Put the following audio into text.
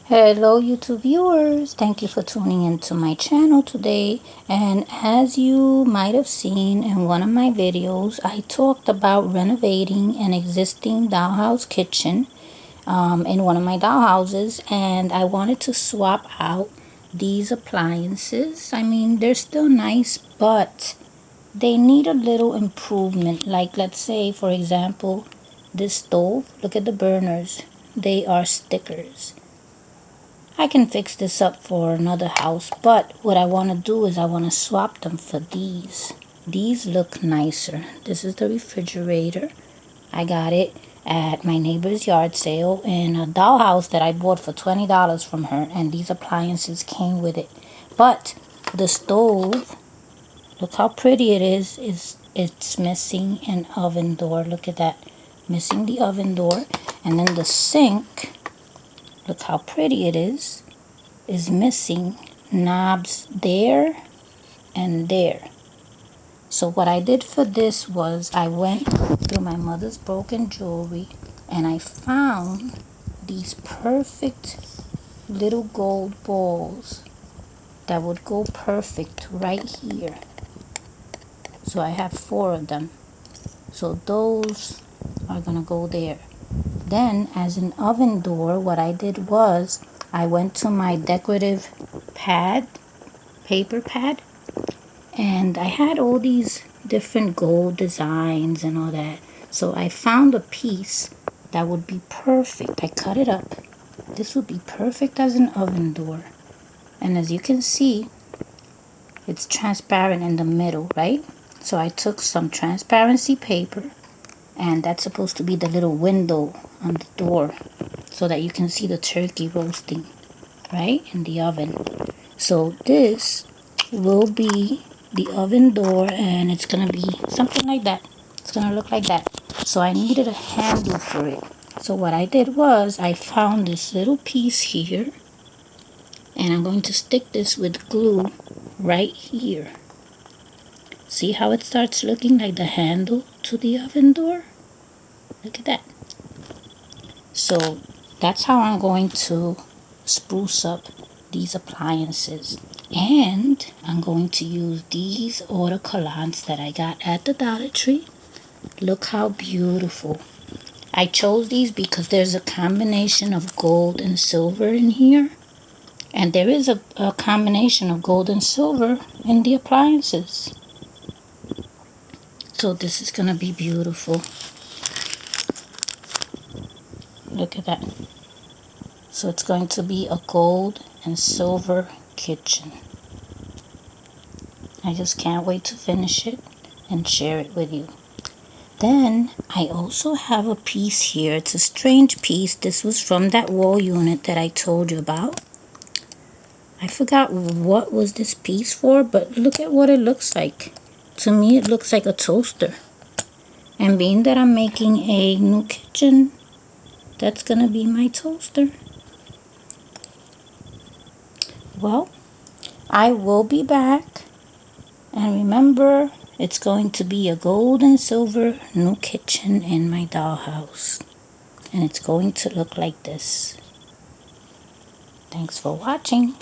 Hello YouTube viewers, thank you for tuning into my channel today. And as you might have seen in one of my videos, I talked about renovating an existing dollhouse kitchen in one of my dollhouses, and I wanted to swap out these appliances. I mean, they're still nice, but they need a little improvement. Like, let's say for example, this stove, look at the burners, they are stickers. I can fix this up for another house, but what I want to do is I want to swap them for these. These look nicer. This is the refrigerator. I got it at my neighbor's yard sale in a dollhouse that I bought for $20 from her, and these appliances came with it. But the stove, look how pretty it is. It's missing an oven door. Look at that. Missing the oven door. And then the sink, look how pretty it is missing knobs there and there. So what I did for this was I went through my mother's broken jewelry and I found these perfect little gold balls that would go perfect right here. So I have 4 of them. So those are gonna go there. Then as an oven door, what I did was I went to my decorative paper pad, and I had all these different gold designs and all that. So I found a piece that would be perfect. I cut it up. This would be perfect as an oven door. And as you can see, it's transparent in the middle, right? So I took some transparency paper, and that's supposed to be the little window on the door so that you can see the turkey roasting, right, in the oven. So this will be the oven door, and it's gonna be something like that. It's gonna look like that. So I needed a handle for it. So what I did was I found this little piece here, and I'm going to stick this with glue right here. See how it starts looking like the handle to the oven door? Look at that. So that's how I'm going to spruce up these appliances. And I'm going to use these autocollants that I got at the Dollar Tree. Look how beautiful. I chose these because there's a combination of gold and silver in here. And there is a combination of gold and silver in the appliances. So this is going to be beautiful. Look at that. So it's going to be a gold and silver kitchen. I just can't wait to finish it and share it with you. Then I also have a piece here. It's a strange piece. This was from that wall unit that I told you about. I forgot what was this piece for, but look at what it looks like. To me, it looks like a toaster. And being that I'm making a new kitchen, that's gonna be my toaster. Well, I will be back. And remember, it's going to be a gold and silver new kitchen in my dollhouse. And it's going to look like this. Thanks for watching.